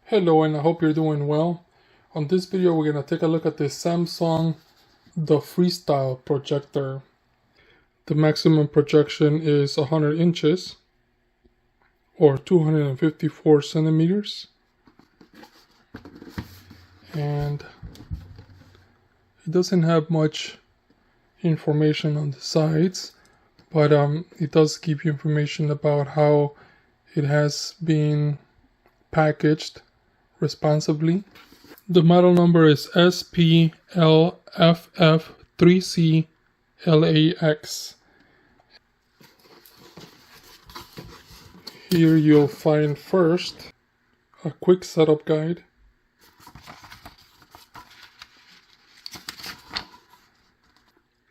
Hello, and I hope you're doing well. On this video we're going to take a look at the Samsung Freestyle projector. The maximum projection is 100 inches or 254 centimeters, and it doesn't have much information on the sides, but it does give you information about how it has been packaged responsibly. The model number is SPLFF3CLAX. Here you'll find first a quick setup guide.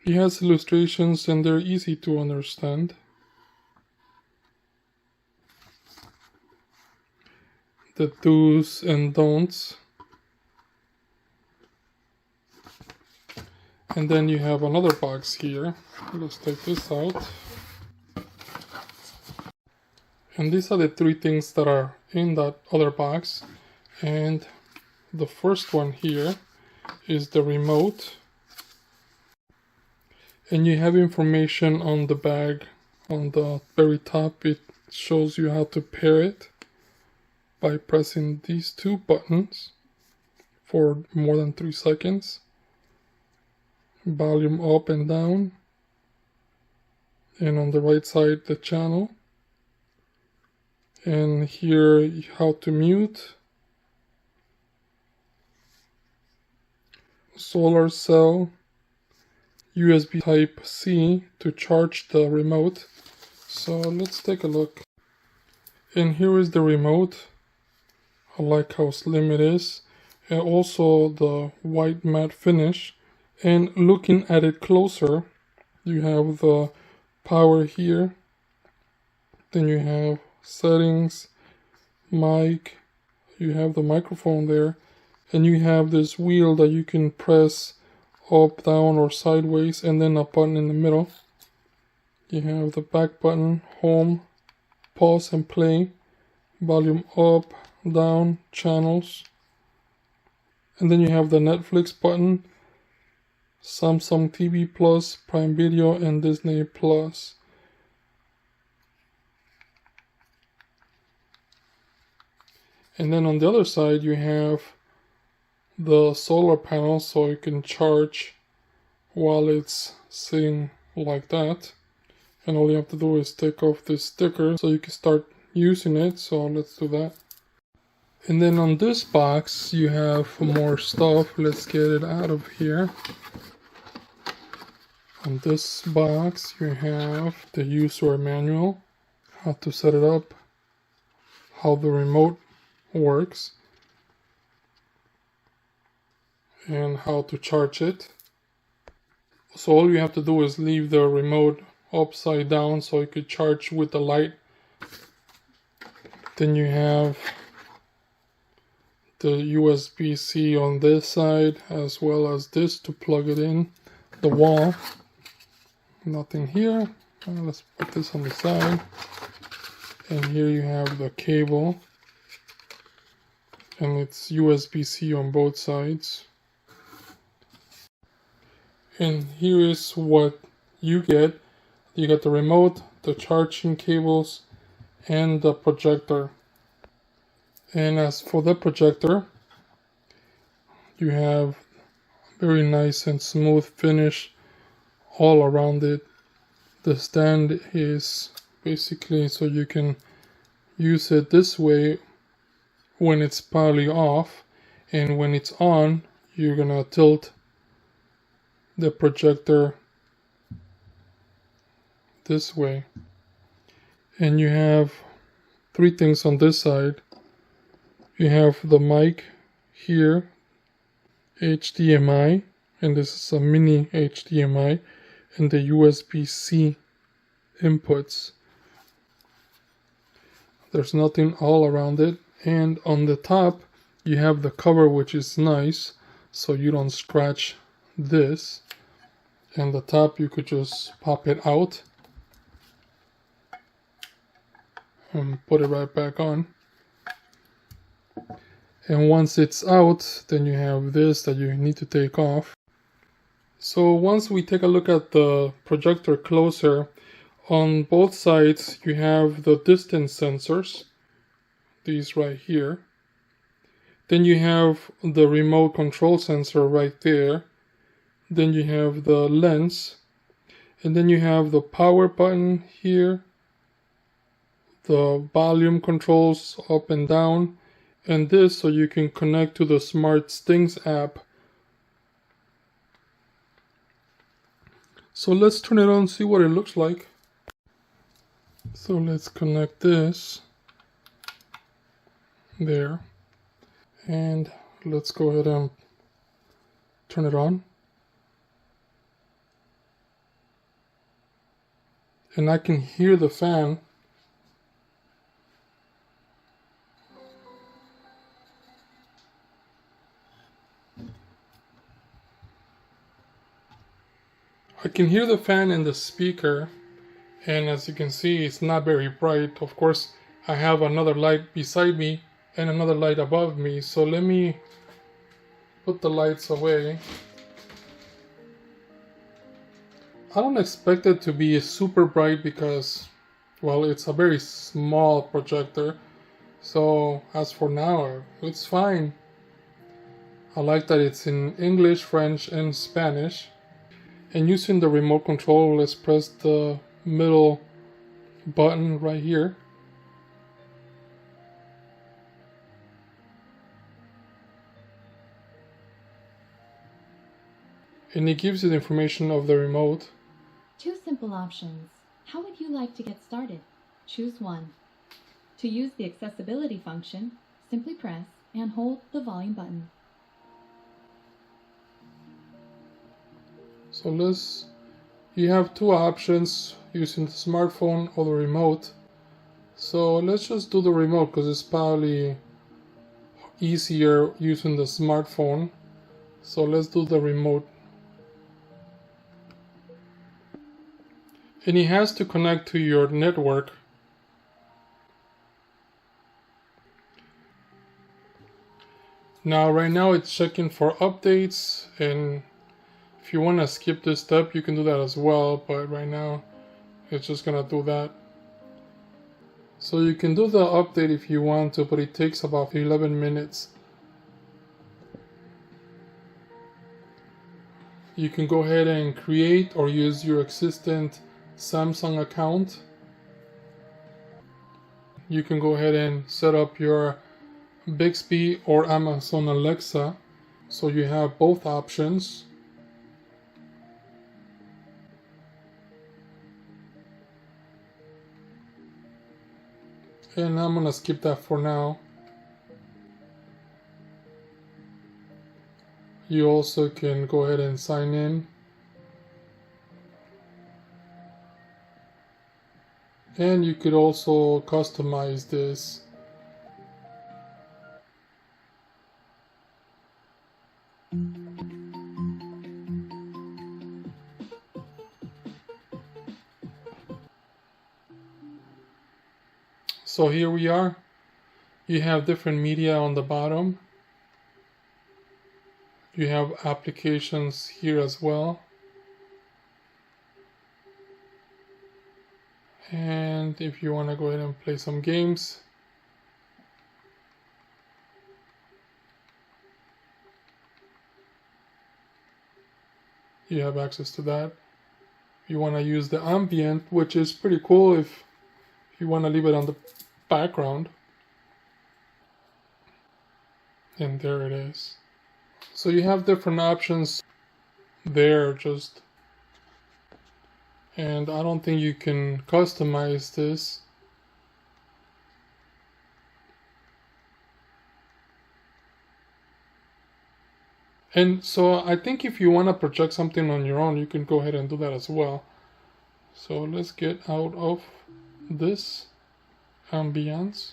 It has illustrations and they're easy to understand. The do's and don'ts. And then you have another box here. Let's take this out. And these are the three things that are in that other box. And the first one here is the remote. And you have information on the bag. On the very top, it shows you how to pair it by pressing these two buttons for more than 3 seconds. Volume up and down, and on the right side the channel, and here how to mute, solar cell, USB type C to charge the remote. So let's take a look. And here is the remote. I like how slim it is, and also the white matte finish. And looking at it closer, you have the power here, then you have settings, mic, you have the microphone there, and you have this wheel that you can press up, down, or sideways, and then a button in the middle. You have the back button, home, pause and play, volume up, down, channels, and then you have the Netflix button, Samsung TV Plus, Prime Video, and Disney Plus. And then on the other side you have the solar panel, so you can charge while it's sitting like that. And all you have to do is take off this sticker so you can start using it. So let's do that. And then on this box you have more stuff. Let's get it out of here. On this box you have the user manual, how to set it up, how the remote works, and how to charge it. So all you have to do is leave the remote upside down so you could charge with the light. Then you have the USB-C on this side, as well as this to plug it in the wall. Nothing here. Let's put this on the side. And here you have the cable, and it's USB-C on both sides. And here is what you get. You get the remote, the charging cables, and the projector. And as for the projector, you have very nice and smooth finish all around it. The stand is basically so you can use it this way when it's partly off, and when it's on you're gonna tilt the projector this way. And you have three things on this side. You have the mic here, HDMI, and this is a mini HDMI, and the USB-C inputs. There's nothing all around it. And on the top you have the cover, which is nice, so you don't scratch this. And the top you could just pop it out and put it right back on. And once it's out, then you have this that you need to take off. So once we take a look at the projector closer, on both sides you have the distance sensors, these right here. Then you have the remote control sensor right there. Then you have the lens. And then you have the power button here, the volume controls up and down, and this so you can connect to the Smart Stings app. So let's turn it on and see what it looks like. So let's connect this there, and let's go ahead and turn it on. And I can hear the fan. I can hear the fan in the speaker, and as you can see, it's not very bright. Of course, I have another light beside me and another light above me, so let me put the lights away. I don't expect it to be super bright because, well, it's a very small projector. So as for now, it's fine. I like that it's in English, French, and Spanish. And using the remote control, let's press the middle button right here. And it gives you the information of the remote. Two simple options. How would you like to get started? Choose one. To use the accessibility function, simply press and hold the volume button. So you have two options, using the smartphone or the remote. So let's just do the remote because it's probably easier using the smartphone. So let's do the remote. And it has to connect to your network. Now right now it's checking for updates, and if you want to skip this step you can do that as well, but right now it's just gonna do that. So you can do the update if you want to, but it takes about 11 minutes. You can go ahead and create or use your existing Samsung account. You can go ahead and set up your Bixby or Amazon Alexa, so you have both options. And I'm gonna skip that for now. You also can go ahead and sign in. And you could also customize this. So here we are. You have different media on the bottom. You have applications here as well. And if you want to go ahead and play some games, you have access to that. You want to use the ambient, which is pretty cool if you want to leave it on the background. And there it is. So you have different options there, and I don't think you can customize this. And so I think if you want to project something on your own, you can go ahead and do that as well. So let's get out of this Ambiance.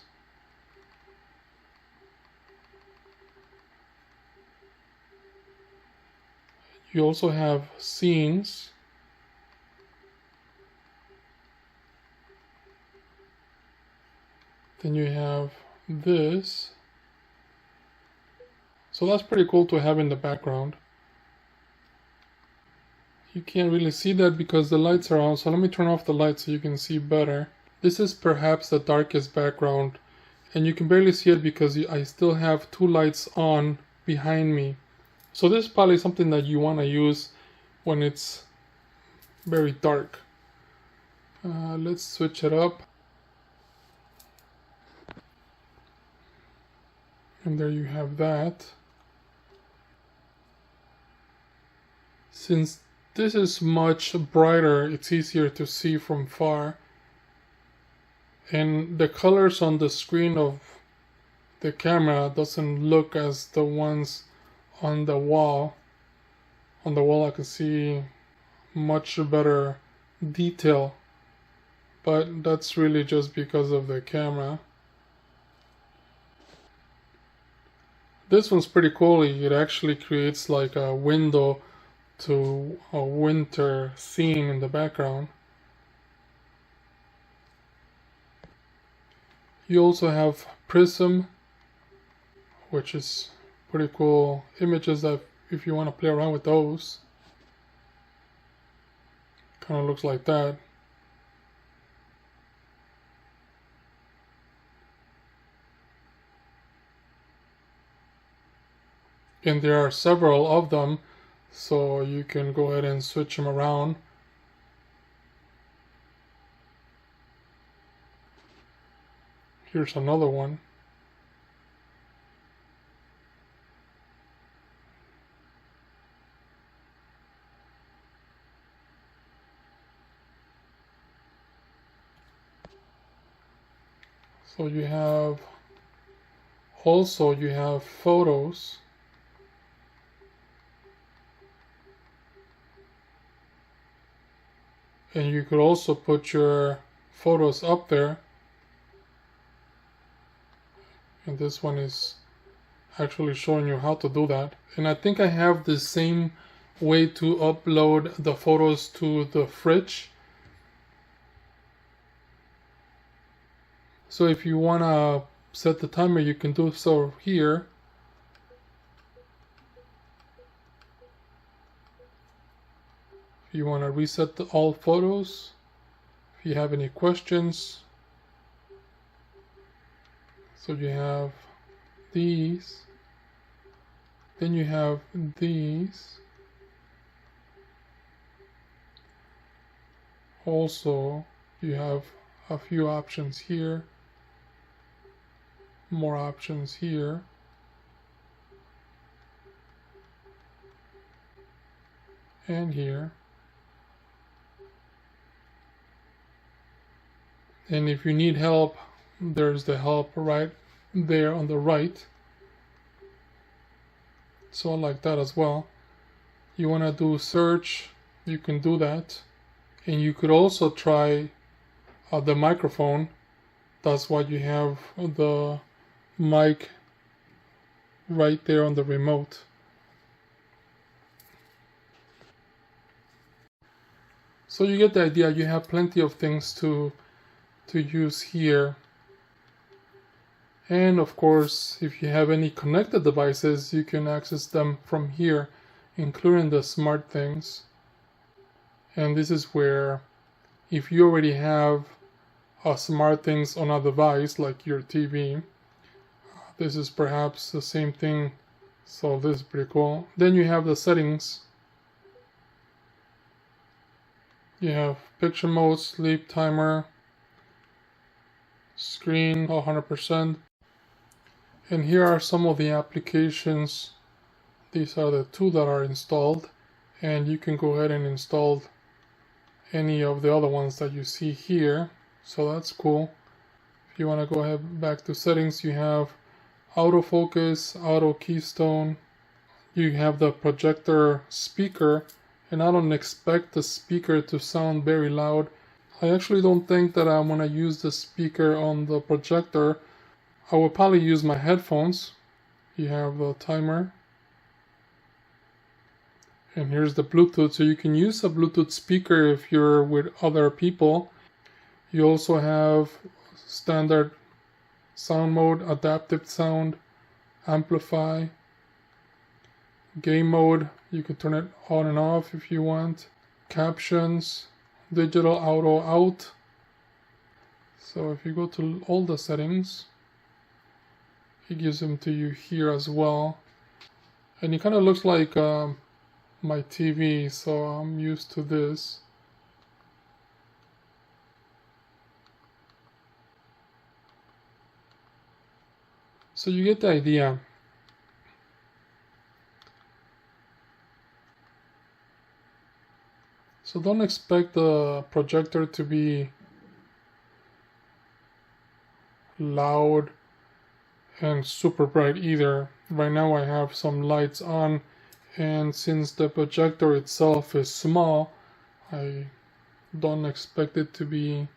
You also have scenes. Then you have this. So that's pretty cool to have in the background. You can't really see that because the lights are on, so let me turn off the lights so you can see better. This is perhaps the darkest background, and you can barely see it because I still have two lights on behind me. So this is probably something that you want to use when it's very dark. Let's switch it up. And there you have that. Since this is much brighter, it's easier to see from far. And the colors on the screen of the camera doesn't look as the ones on the wall. On the wall I can see much better detail, but that's really just because of the camera. This one's pretty cool. It actually creates like a window to a winter scene in the background. You also have Prizm, which is pretty cool images that if you want to play around with those. Kind of looks like that. And there are several of them, so you can go ahead and switch them around. Here's another one. So you have photos. And you could also put your photos up there. And this one is actually showing you how to do that. And I think I have the same way to upload the photos to the fridge. So if you want to set the timer, you can do so here. If you want to reset all photos, if you have any questions. So you have these, then you have these. Also, you have a few options here, more options here. And here. And if you need help, there's the help right there on the right. So I like that as well. You want to do search, you can do that. And you could also try the microphone. That's why you have the mic right there on the remote. So you get the idea. You have plenty of things to use here. And of course, if you have any connected devices, you can access them from here, including the smart things. And this is where, if you already have smart things on a device like your TV, this is perhaps the same thing. So this is pretty cool. Then you have the settings. You have picture mode, sleep timer, screen 100%. And here are some of the applications. These are the two that are installed, and you can go ahead and install any of the other ones that you see here. So that's cool. If you want to go ahead back to settings, you have autofocus, auto keystone. You have the projector speaker, and I don't expect the speaker to sound very loud. I actually don't think that I want to use the speaker on the projector. I will probably use my headphones. You have the timer. And here's the Bluetooth, so you can use a Bluetooth speaker if you're with other people. You also have standard sound mode, adaptive sound, amplify, Game mode, you can turn it on and off if you want. Captions, digital auto out. So if you go to all the settings, it gives them to you here as well. And it kind of looks like my TV, so I'm used to this. So you get the idea. So don't expect the projector to be loud and super bright either. Right now I have some lights on, and since the projector itself is small, I don't expect it to be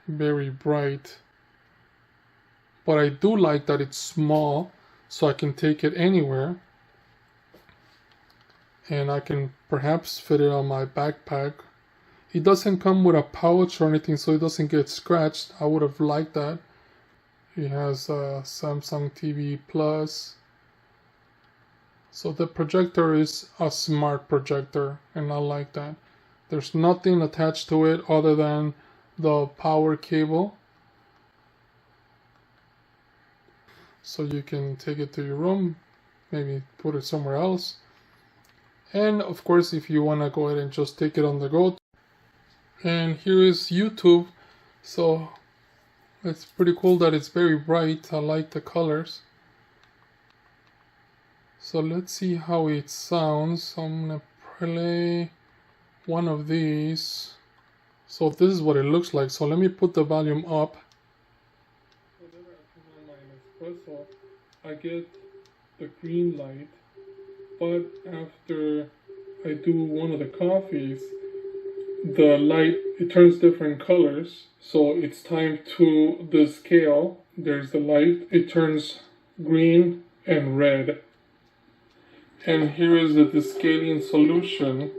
very bright. But I do like that it's small, so I can take it anywhere. And I can perhaps fit it on my backpack. It doesn't come with a pouch or anything, so it doesn't get scratched. I would have liked that. It has a Samsung TV Plus. So the projector is a smart projector, and I like that. There's nothing attached to it other than the power cable. So you can take it to your room, maybe put it somewhere else. And of course, if you want to go ahead and just take it on the go. And here is YouTube. So it's pretty cool that it's very bright. I like the colors. So let's see how it sounds. I'm gonna play one of these. So this is what it looks like. So let me put the volume up. Whenever I turn on my espresso, I get the green light. But after I do one of the coffees, the light, it turns different colors. So it's time to the scale. There's the light. It turns green and red. And here is the descaling solution.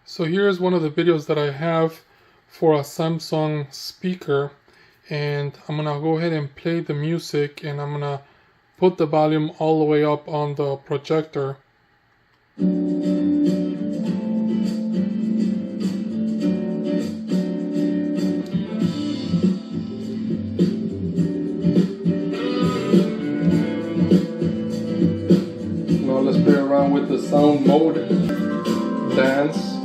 So here is one of the videos that I have for a Samsung speaker. And I'm going to go ahead and play the music, and I'm going to put the volume all the way up on the projector. Now let's play around with the sound mode. Dance.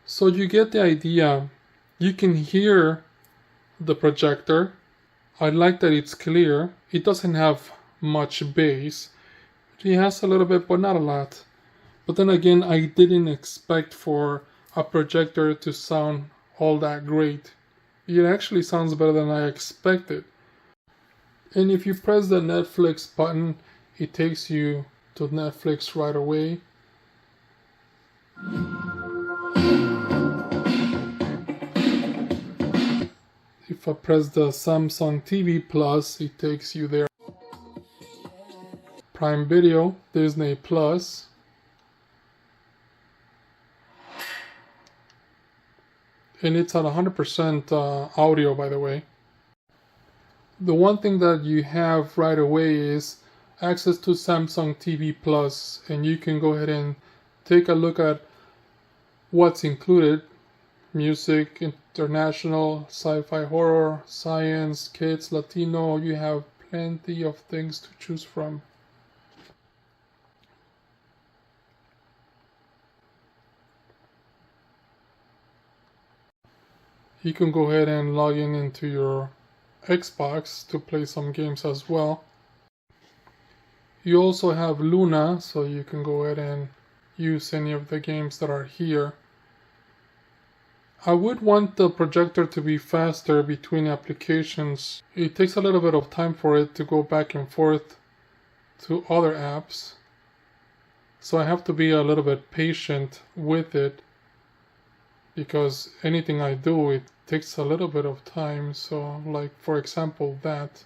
So you get the idea. You can hear the projector. I like that it's clear. It doesn't have much bass. It has a little bit, but not a lot. But then again, I didn't expect for a projector to sound all that great. It actually sounds better than I expected. And if you press the Netflix button, it takes you to Netflix right away. If I press the Samsung TV Plus, it takes you there. Prime Video, Disney Plus. And it's at 100% audio, by the way. The one thing that you have right away is access to Samsung TV Plus, and you can go ahead and take a look at what's included. Music, international, sci-fi, horror, science, kids, Latino. You have plenty of things to choose from. You can go ahead and log in into your Xbox to play some games as well. You also have Luna, so you can go ahead and use any of the games that are here. I would want the projector to be faster between applications. It takes a little bit of time for it to go back and forth to other apps. So I have to be a little bit patient with it, because anything I do, it takes a little bit of time. So like, for example, that.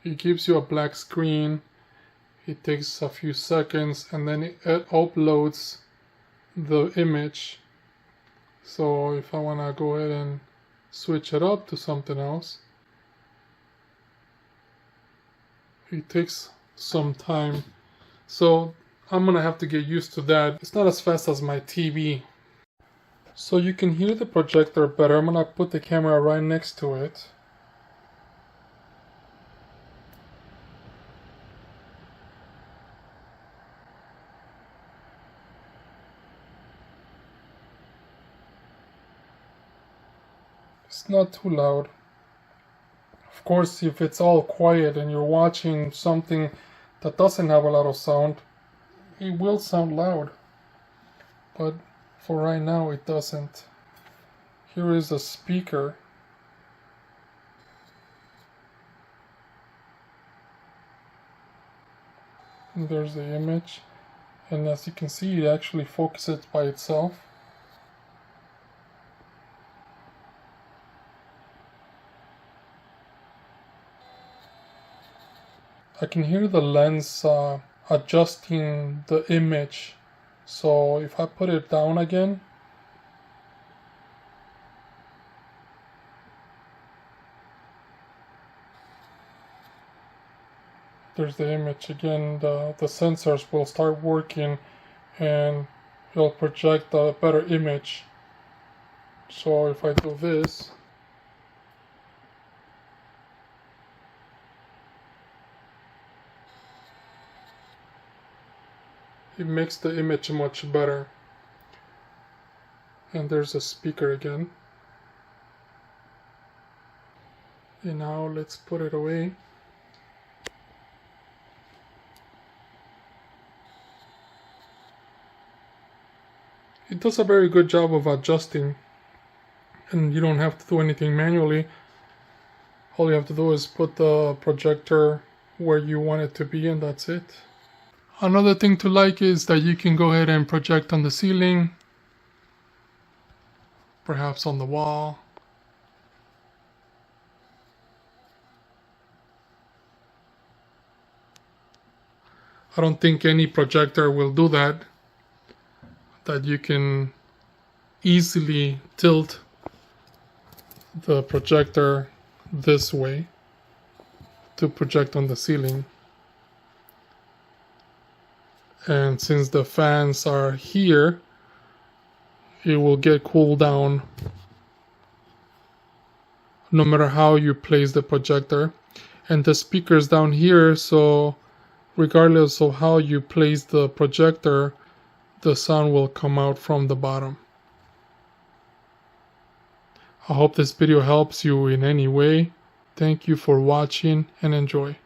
It gives you a black screen, It takes a few seconds and then it uploads the image. So if I want to go ahead and switch it up to something else, it takes some time. So I'm gonna have to get used to that. It's not as fast as my TV. So you can hear the projector better. I'm gonna put the camera right next to it. It's not too loud. Of course, if it's all quiet and you're watching something that doesn't have a lot of sound, it will sound loud. But for right now, it doesn't. Here is a speaker. And there's the image. And as you can see, it actually focuses by itself. I can hear the lens adjusting the image. So if I put it down again, there's the image again. The sensors will start working and it'll project a better image. So if I do this, it makes the image much better. And there's a speaker again. And now let's put it away. It does a very good job of adjusting, and you don't have to do anything manually. All you have to do is put the projector where you want it to be, and that's it. Another thing to like is that you can go ahead and project on the ceiling, perhaps on the wall. I don't think any projector will do that you can easily tilt the projector this way to project on the ceiling. And since the fans are here, it will get cooled down no matter how you place the projector. And the speaker's down here, so regardless of how you place the projector, the sound will come out from the bottom. I hope this video helps you in any way. Thank you for watching and enjoy.